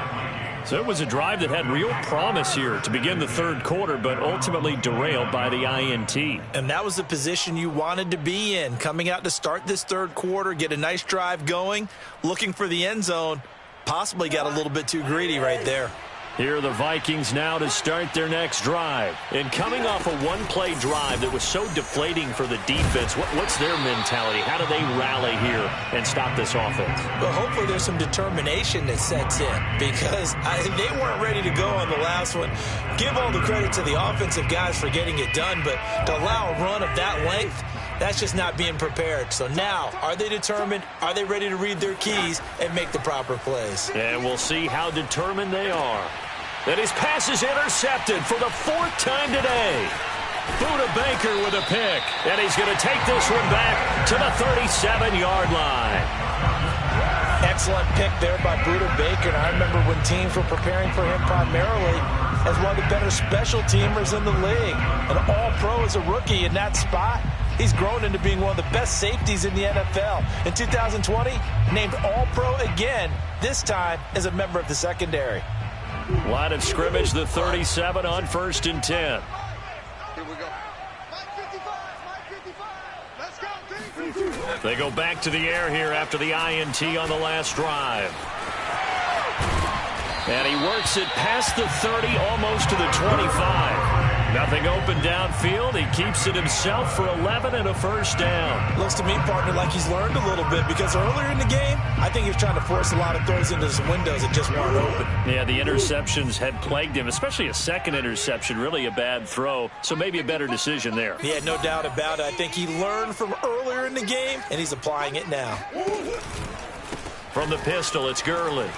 So it was a drive that had real promise here to begin the third quarter, but ultimately derailed by the INT. And that was the position you wanted to be in, coming out to start this third quarter, get a nice drive going, looking for the end zone. Possibly got a little bit too greedy right there. Here are the Vikings now to start their next drive. And coming off a one-play drive that was so deflating for the defense, what's their mentality? How do they rally here and stop this offense? Well, hopefully there's some determination that sets in because they weren't ready to go on the last one. Give all the credit to the offensive guys for getting it done, but to allow a run of that length, that's just not being prepared. So now, are they determined? Are they ready to read their keys and make the proper plays? And we'll see how determined they are. And his pass is intercepted for the fourth time today. Buda Baker with a pick. And he's going to take this one back to the 37-yard line. Excellent pick there by Buda Baker. And I remember when teams were preparing for him primarily as one of the better special teamers in the league. An all-pro as a rookie in that spot. He's grown into being one of the best safeties in the NFL. In 2020, named All-Pro again, this time as a member of the secondary. Line of scrimmage, the 37 on 1st and 10. Here we go. Let's go, They go back to the air here after the INT on the last drive. And he works it past the 30, almost to the 25. Nothing open downfield. He keeps it himself for 11 and a first down. Looks to me, partner, like he's learned a little bit because earlier in the game, I think he was trying to force a lot of throws into some windows that just weren't open. Yeah, the interceptions had plagued him, especially a second interception, really a bad throw. So maybe a better decision there. Yeah, no doubt about it. I think he learned from earlier in the game, and he's applying it now. From the pistol, it's Gurley.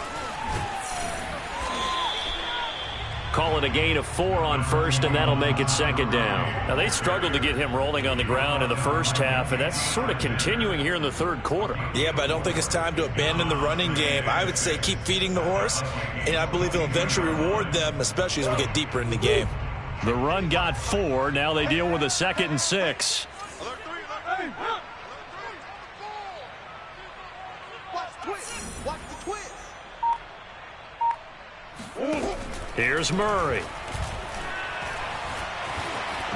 Call it a gain of 4 on first, and that'll make it second down. Now, they struggled to get him rolling on the ground in the first half, and that's sort of continuing here in the third quarter. Yeah, but I don't think it's time to abandon the running game. I would say keep feeding the horse, and I believe he'll eventually reward them, especially as we get deeper in the game. The run got 4. Now they deal with a 2nd and 6. Watch the twist. Watch the twist. Here's Murray.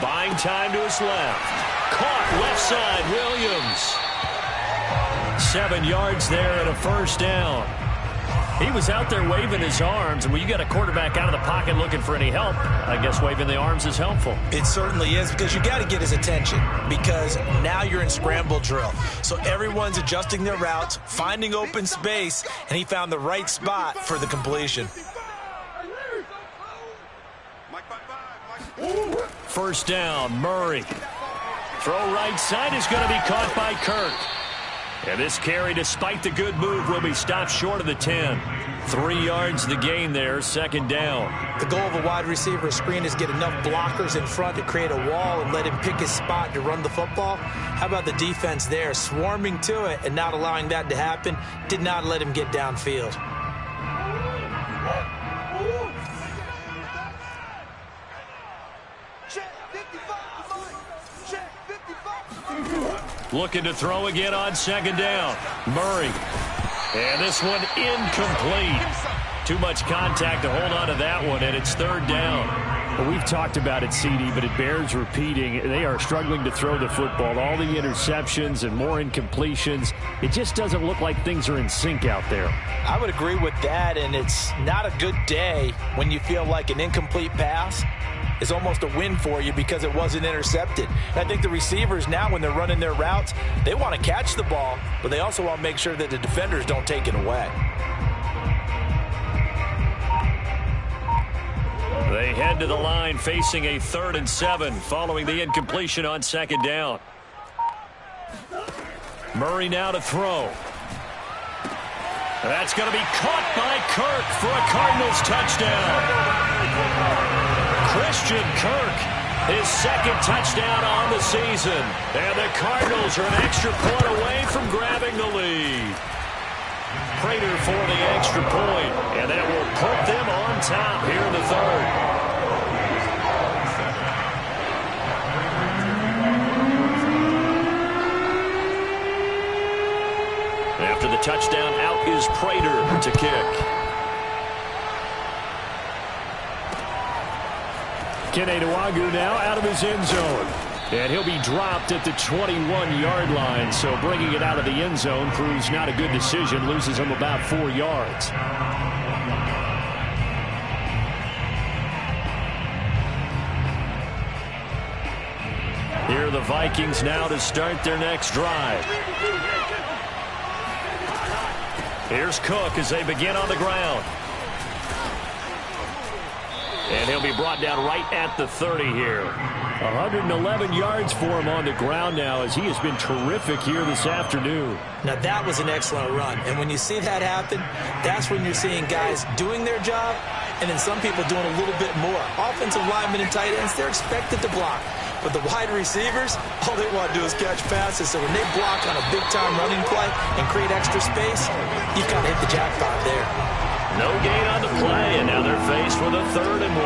Buying time to his left. Caught left side, Williams. 7 yards there and a first down. He was out there waving his arms, and when you got a quarterback out of the pocket looking for any help, I guess waving the arms is helpful. It certainly is, because you got to get his attention, because now you're in scramble drill. So everyone's adjusting their routes, finding open space, and he found the right spot for the completion. First down, Murray. Throw right side is going to be caught by Kirk. And this carry, despite the good move, will be stopped short of the 10. 3 yards the gain there, second down. The goal of a wide receiver screen is get enough blockers in front to create a wall and let him pick his spot to run the football. How about the defense there, swarming to it and not allowing that to happen? Did not let him get downfield. Looking to throw again on second down. Murray. And this one incomplete. Too much contact to hold on to that one, and it's third down. Well, we've talked about it, CD, but it bears repeating. They are struggling to throw the football. All the interceptions and more incompletions. It just doesn't look like things are in sync out there. I would agree with that, and it's not a good day when you feel like an incomplete pass is almost a win for you because it wasn't intercepted. And I think the receivers now, when they're running their routes, they want to catch the ball, but they also want to make sure that the defenders don't take it away. They head to the line facing a 3rd and 7 following the incompletion on second down. That's going to be caught by Kirk for a Cardinals touchdown. Christian Kirk, his second touchdown on the season. And the Cardinals are an extra point away from grabbing the lead. Prater for the extra point, and that will put them on top here in the third. After the touchdown, out is Prater to kick. Kene Nwangwu now out of his end zone. And he'll be dropped at the 21-yard line, so bringing it out of the end zone proves not a good decision, loses him about 4 yards. Here are the Vikings now to start their next drive. Here's Cook as they begin on the ground. And he'll be brought down right at the 30 here. 111 yards for him on the ground now as he has been terrific here this afternoon. Now that was an excellent run. And when you see that happen, that's when you're seeing guys doing their job and then some people doing a little bit more. Offensive linemen and tight ends, they're expected to block. But the wide receivers, all they want to do is catch passes. So when they block on a big-time running play and create extra space, you kind of hit the jackpot there. No gain on the play, and now they're faced with a 3rd and 1.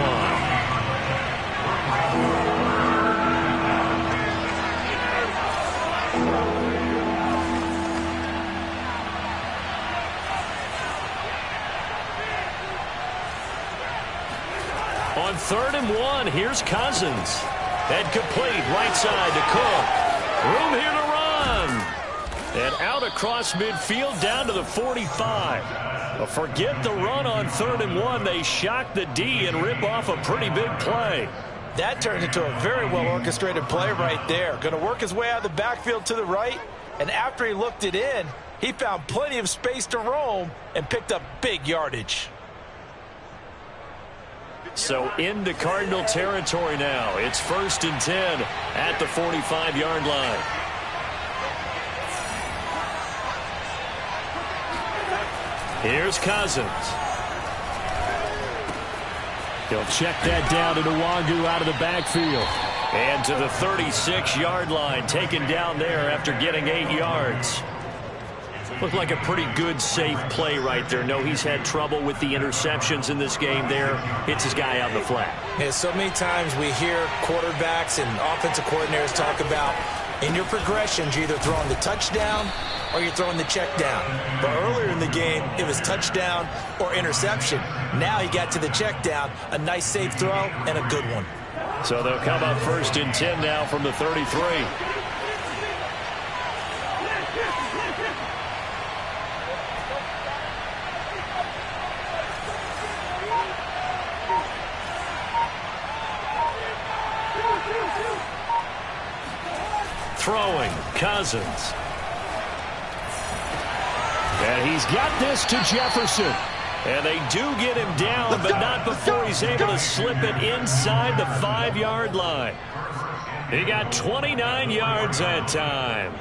On 3rd and 1, here's Cousins. Head complete, right side to Cook. Room here to run. And out across midfield down to the 45. But forget the run on 3rd and 1. They shock the D and rip off a pretty big play. That turned into a very well-orchestrated play right there. Going to work his way out of the backfield to the right. And after he looked it in, he found plenty of space to roam and picked up big yardage. So into Cardinal territory now. It's 1st and 10 at the 45-yard line. Here's Cousins. He'll check that down to Nwangwu out of the backfield. And to the 36-yard line, taken down there after getting 8 yards. Looked like a pretty good, safe play right there. No, he's had trouble with the interceptions in this game there. Hits his guy on the flat. Yeah, so many times we hear quarterbacks and offensive coordinators talk about in your progressions, you're either throwing the touchdown or you're throwing the check down. But earlier in the game, it was touchdown or interception. Now he got to the check down, a nice safe throw and a good one. So they'll come up 1st and 10 now from the 33. Throwing, Cousins. And he's got this to Jefferson. And they do get him down, but not before he's able to slip it inside the 5-yard line. He got 29 yards that time.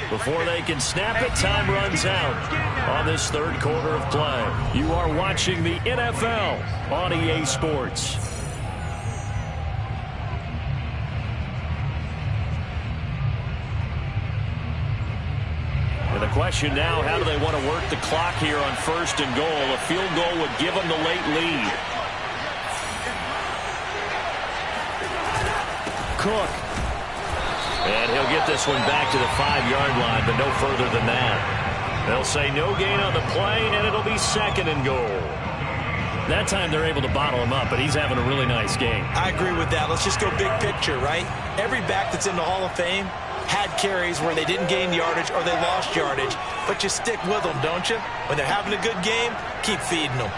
Before they can snap it, time runs out on this 3rd quarter of play. You are watching the NFL on EA Sports. And the question now, how do they want to work the clock here on 1st and goal? A field goal would give them the late lead. Cook. And he'll get this one back to the 5-yard line, but no further than that. They'll say no gain on the play, and it'll be 2nd and goal. That time they're able to bottle him up, but he's having a really nice game. I agree with that. Let's just go big picture, right? Every back that's in the Hall of Fame had carries where they didn't gain yardage or they lost yardage, but you stick with them, don't you? When they're having a good game, keep feeding them.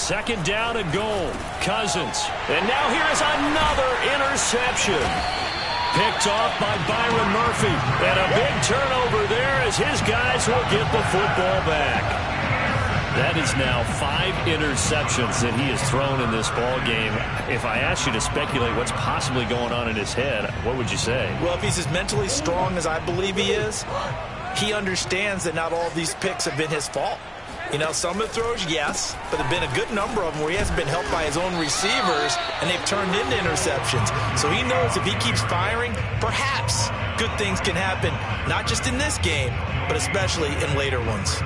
Second down and goal. Cousins. And now here is another interception. Picked off by Byron Murphy. And a big turnover there as his guys will get the football back. That is now 5 interceptions that he has thrown in this ball game. If I asked you to speculate what's possibly going on in his head, what would you say? Well, if he's as mentally strong as I believe he is, he understands that not all of these picks have been his fault. You know, some of the throws, yes, but there have been a good number of them where he hasn't been helped by his own receivers, and they've turned into interceptions. So he knows if he keeps firing, perhaps good things can happen, not just in this game, but especially in later ones.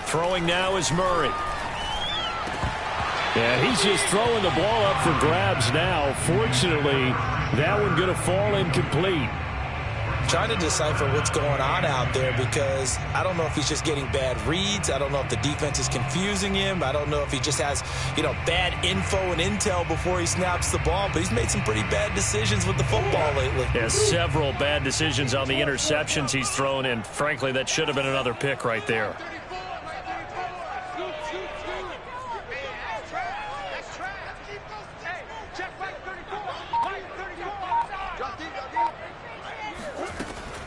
Throwing now is Murray. Yeah, he's just throwing the ball up for grabs now. Fortunately, that one going to fall incomplete. Trying to decipher what's going on out there because I don't know if he's just getting bad reads. I don't know if the defense is confusing him. I don't know if he just has, bad info and intel before he snaps the ball. But he's made some pretty bad decisions with the football lately. Yeah, several bad decisions on the interceptions he's thrown, and frankly, that should have been another pick right there.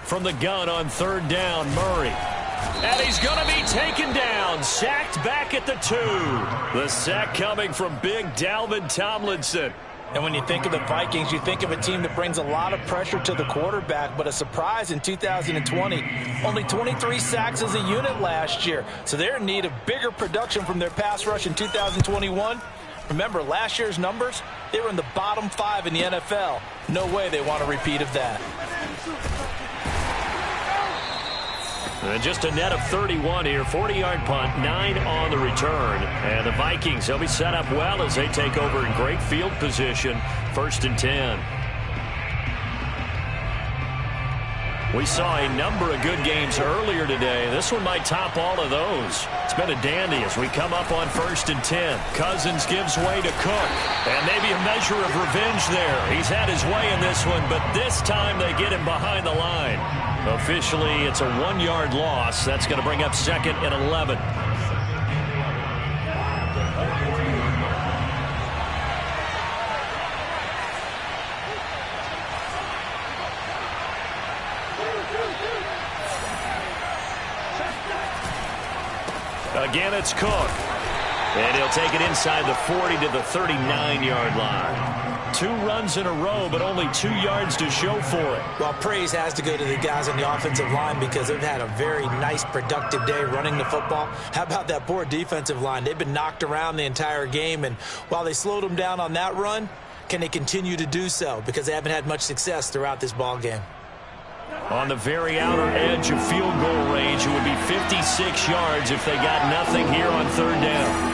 From the gun on third down, Murray. And he's going to be taken down. Sacked back at the 2. The sack coming from big Dalvin Tomlinson. And when you think of the Vikings, you think of a team that brings a lot of pressure to the quarterback, but a surprise in 2020, only 23 sacks as a unit last year. So they're in need of bigger production from their pass rush in 2021. Remember, last year's numbers, they were in the bottom 5 in the NFL. No way they want a repeat of that. And just a net of 31 here. 40-yard punt, 9 on the return. And the Vikings, they'll be set up well as they take over in great field position. 1st and 10. We saw a number of good games earlier today. This one might top all of those. It's been a dandy as we come up on 1st and 10. Cousins gives way to Cook. And maybe a measure of revenge there. He's had his way in this one, but this time they get him behind the line. Officially, it's a 1-yard loss. That's going to bring up 2nd and 11. Again, it's Cook. And he'll take it inside the 40 to the 39-yard line. 2 runs in a row, but only 2 yards to show for it. Well, praise has to go to the guys on the offensive line because they've had a very nice, productive day running the football. How about that poor defensive line? They've been knocked around the entire game, and while they slowed them down on that run, can they continue to do so? Because they haven't had much success throughout this ball game. On the very outer edge of field goal range, it would be 56 yards if they got nothing here on 3rd down.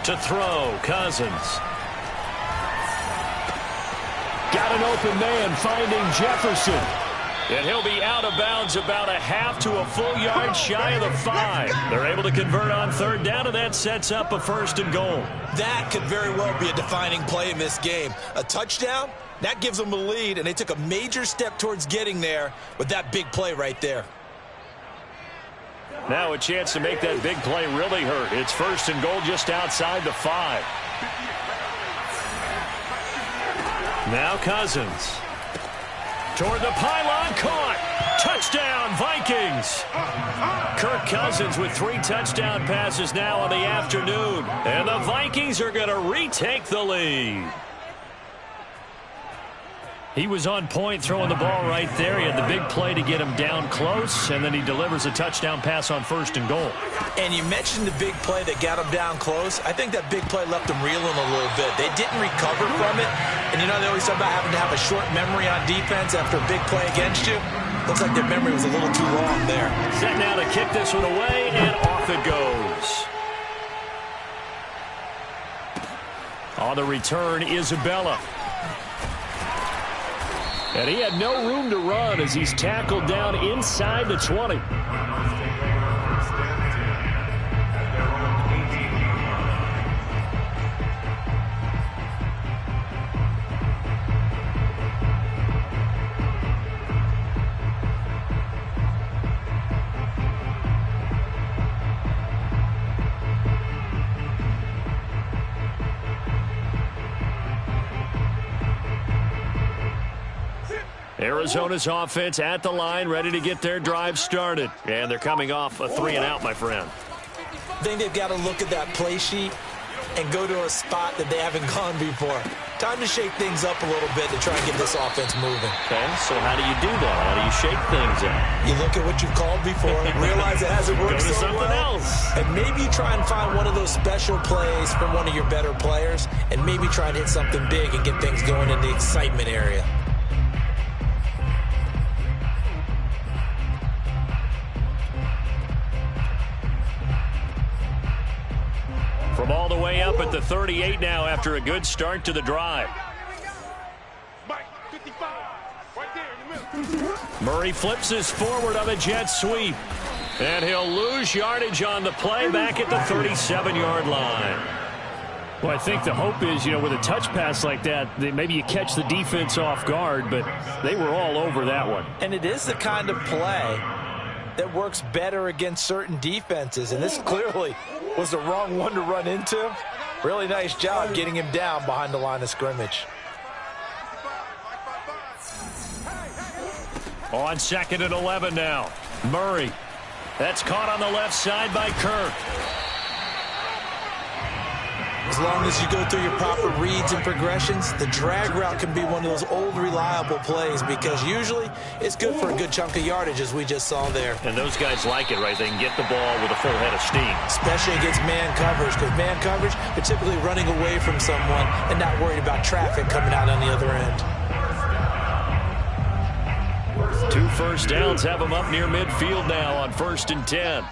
To throw, Cousins. Got an open man finding Jefferson. And he'll be out of bounds about a half to a full yard shy of the 5. They're able to convert on 3rd down, and that sets up a 1st and goal. That could very well be a defining play in this game. A touchdown, that gives them a lead, and they took a major step towards getting there with that big play right there. Now a chance to make that big play really hurt. It's 1st and goal just outside the 5. Now Cousins. Toward the pylon, caught. Touchdown, Vikings. Kirk Cousins with 3 touchdown passes now on the afternoon. And the Vikings are going to retake the lead. He was on point throwing the ball right there. He had the big play to get him down close, and then he delivers a touchdown pass on 1st and goal. And you mentioned the big play that got him down close. I think that big play left him reeling a little bit. They didn't recover from it. And, they always talk about having to have a short memory on defense after a big play against you. Looks like their memory was a little too long there. Set now to kick this one away, and off it goes. On the return, Isabella. And he had no room to run as he's tackled down inside the 20. Arizona's offense at the line, ready to get their drive started. And they're coming off a 3-and-out, my friend. I think they've got to look at that play sheet and go to a spot that they haven't gone before. Time to shake things up a little bit to try and get this offense moving. Okay, so how do you do that? How do you shake things up? You look at what you've called before, realize it hasn't worked Go to so something well, else. and maybe try and find one of those special plays from one of your better players, and maybe try and hit something big and get things going in the excitement area. From all the way up at the 38 now after a good start to the drive. Murray flips his forward on a jet sweep. And he'll lose yardage on the play back at the 37-yard line. Well, I think the hope is, with a touch pass like that, maybe you catch the defense off guard, but they were all over that one. And it is the kind of play that works better against certain defenses, and this clearly was the wrong one to run into. Really nice job getting him down behind the line of scrimmage. On 2nd and 11 now. Murray. That's caught on the left side by Kirk. As long as you go through your proper reads and progressions, the drag route can be one of those old reliable plays because usually it's good for a good chunk of yardage as we just saw there. And those guys like it, right? They can get the ball with a full head of steam. Especially against man coverage, because man coverage, they're typically running away from someone and not worried about traffic coming out on the other end. 2 first downs have them up near midfield now on 1st and 10.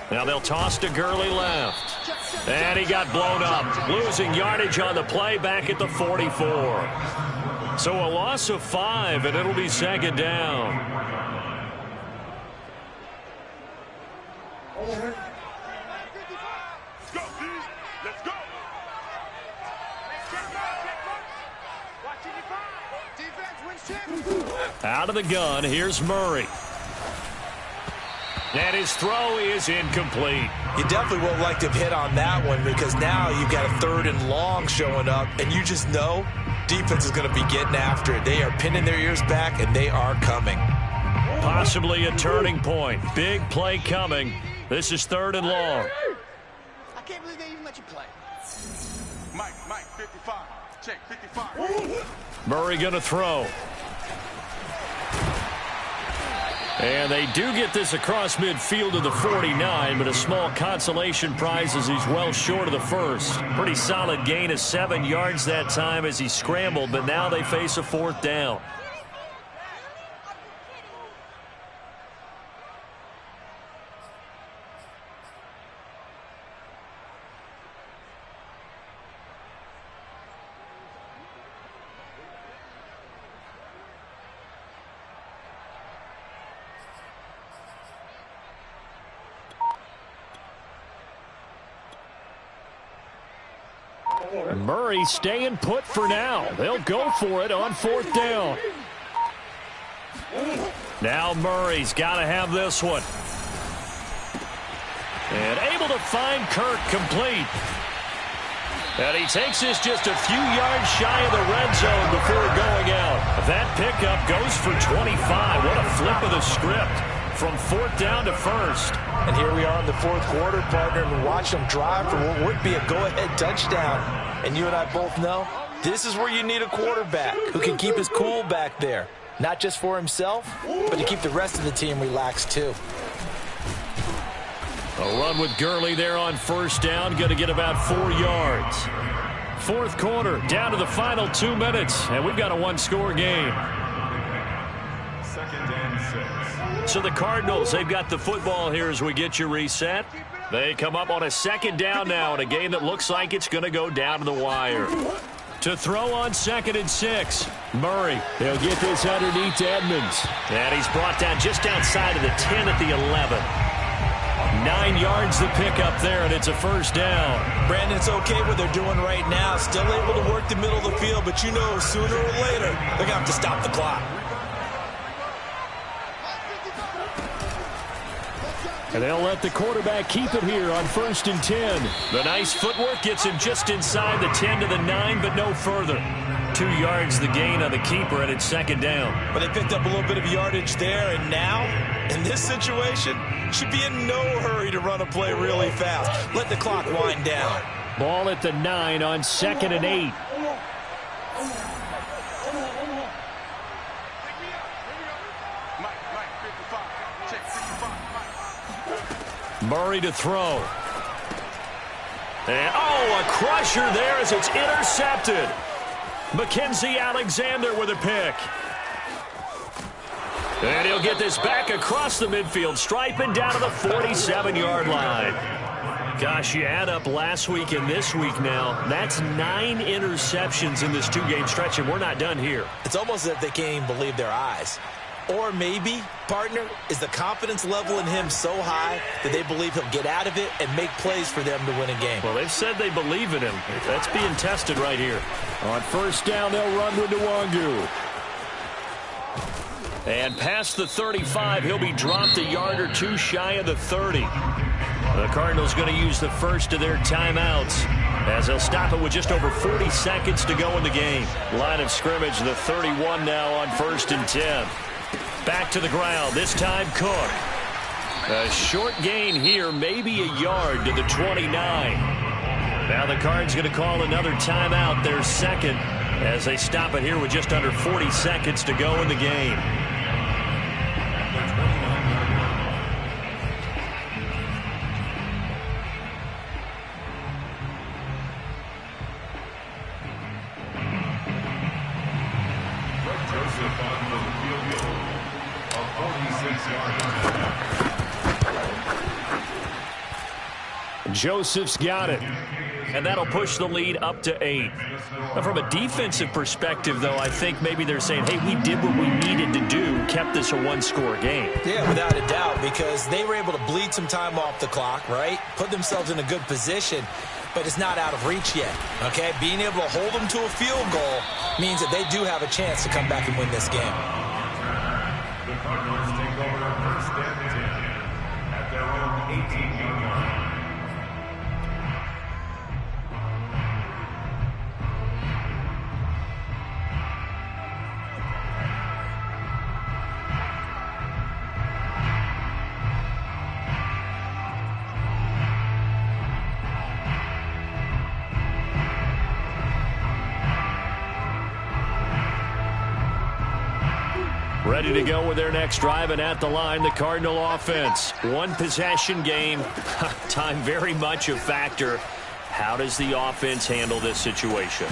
Now they'll toss to Gurley left. And he got blown up. Losing yardage on the play back at the 44. So a loss of 5, and it'll be 2nd down. Let's go. Out of the gun, here's Murray. And his throw is incomplete. You definitely would like to have hit on that one because now you've got a 3rd and long showing up, and you just know defense is going to be getting after it. They are pinning their ears back, and they are coming. Possibly a turning point. Big play coming. This is 3rd and long. I can't believe they even let you play. Mike, 55. Check, 55. Murray going to throw. And they do get this across midfield to the 49, but a small consolation prize as he's well short of the first. Pretty solid gain of 7 yards that time as he scrambled, but now they face a 4th down. Murray staying put for now. They'll go for it on 4th down. Now Murray's got to have this one. And able to find Kirk complete. And he takes this just a few yards shy of the red zone before going out. That pickup goes for 25. What a flip of the script. from 4th down to 1st. And here we are in the 4th quarter, partner, and watch them drive for what would be a go-ahead touchdown. And you and I both know this is where you need a quarterback who can keep his cool back there. Not just for himself, but to keep the rest of the team relaxed too. A run with Gurley there on 1st down, going to get about 4 yards. 4th quarter, down to the final 2 minutes, and we've got a 1-score game. 2nd and 6. So the Cardinals, they've got the football here as we get you reset. They come up on a 2nd down now in a game that looks like it's going to go down to the wire. To throw on 2nd and 6, Murray. They'll get this underneath to Edmonds. And he's brought down just outside of the 10 at the 11. 9 yards the pickup there, and it's a 1st down. Brandon, it's okay what they're doing right now. Still able to work the middle of the field, but you know sooner or later they're going to have to stop the clock. And they'll let the quarterback keep it here on 1st and 10. The nice footwork gets him just inside the 10 to the 9, but no further. 2 yards the gain on the keeper, and it's 2nd down. But they picked up a little bit of yardage there, and now, in this situation, should be in no hurry to run a play really fast. Let the clock wind down. Ball at the 9 on 2nd and 8. Murray to throw. And, a crusher there as it's intercepted. Mackenzie Alexander with a pick. And he'll get this back across the midfield stripe and down to the 47-yard line. Gosh, you add up last week and this week now. That's 9 interceptions in this 2-game stretch, and we're not done here. It's almost as if they can't even believe their eyes. Or maybe, partner, is the confidence level in him so high that they believe he'll get out of it and make plays for them to win a game. Well, they've said they believe in him. That's being tested right here. On 1st down, they'll run with Nwangu. And past the 35, he'll be dropped a yard or 2 shy of the 30. The Cardinals going to use the first of their timeouts as they'll stop it with just over 40 seconds to go in the game. Line of scrimmage, the 31 now on 1st and 10. Back to the ground, this time Cook. A short gain here, maybe a yard to the 29. Now the Cards going to call another timeout, their second, as they stop it here with just under 40 seconds to go in the game. Joseph's got it, and that'll push the lead up to 8. Now, from a defensive perspective, though, I think maybe they're saying, hey, we did what we needed to do, kept this a 1-score game. Yeah, without a doubt, because they were able to bleed some time off the clock, right? Put themselves in a good position, but it's not out of reach yet, okay? Being able to hold them to a field goal means that they do have a chance to come back and win this game. The Cardinals take over 1st and 10 at their own 18-yard line. Ready to go with their next drive, and at the line, the Cardinal offense. 1-possession game. Time very much a factor. How does the offense handle this situation?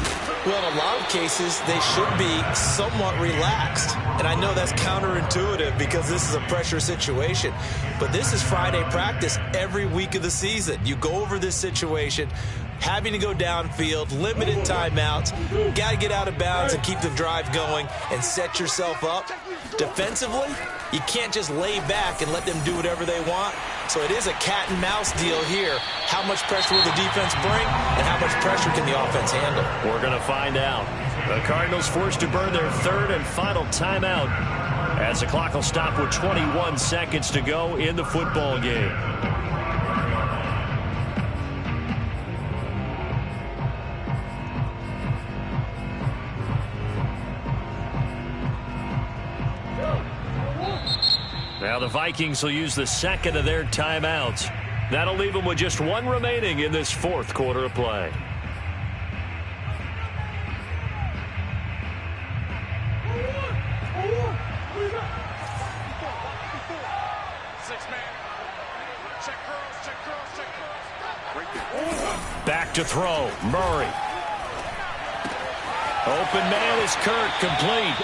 Well, in a lot of cases, they should be somewhat relaxed. And I know that's counterintuitive because this is a pressure situation. But this is Friday practice every week of the season. You go over this situation, having to go downfield, limited timeouts, got to get out of bounds and keep the drive going and set yourself up. Defensively, you can't just lay back and let them do whatever they want. So it is a cat and mouse deal here. How much pressure will the defense bring and how much pressure can the offense handle? We're going to find out. The Cardinals forced to burn their 3rd and final timeout as the clock will stop with 21 seconds to go in the football game. Now the Vikings will use the second of their timeouts. That'll leave them with just one remaining in this fourth quarter of play. Back to throw. Murray. Open man is Kirk, complete.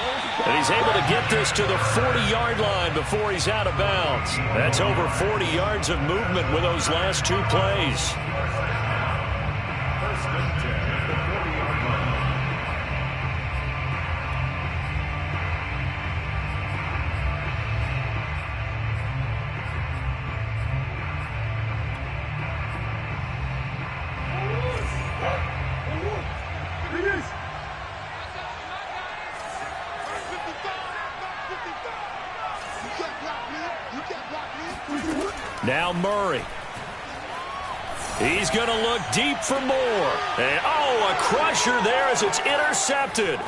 And he's able to get this to the 40-yard line before he's out of bounds. That's over 40 yards of movement with those last two plays. First and 10 at the 40-yard line. Now Murray. He's going to look deep for more. And, a crusher there as it's intercepted.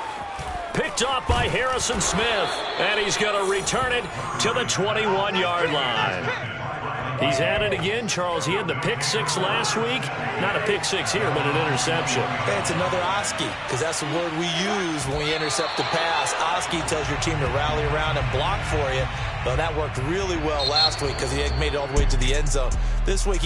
Picked off by Harrison Smith. And he's going to return it to the 21-yard line. He's at it again, Charles. He had the pick six last week. Not a pick six here, but an interception. Hey, it's another Oski, because that's the word we use when we intercept the pass. Oski tells your team to rally around and block for you. But that worked really well last week because he had made it all the way to the end zone. This week,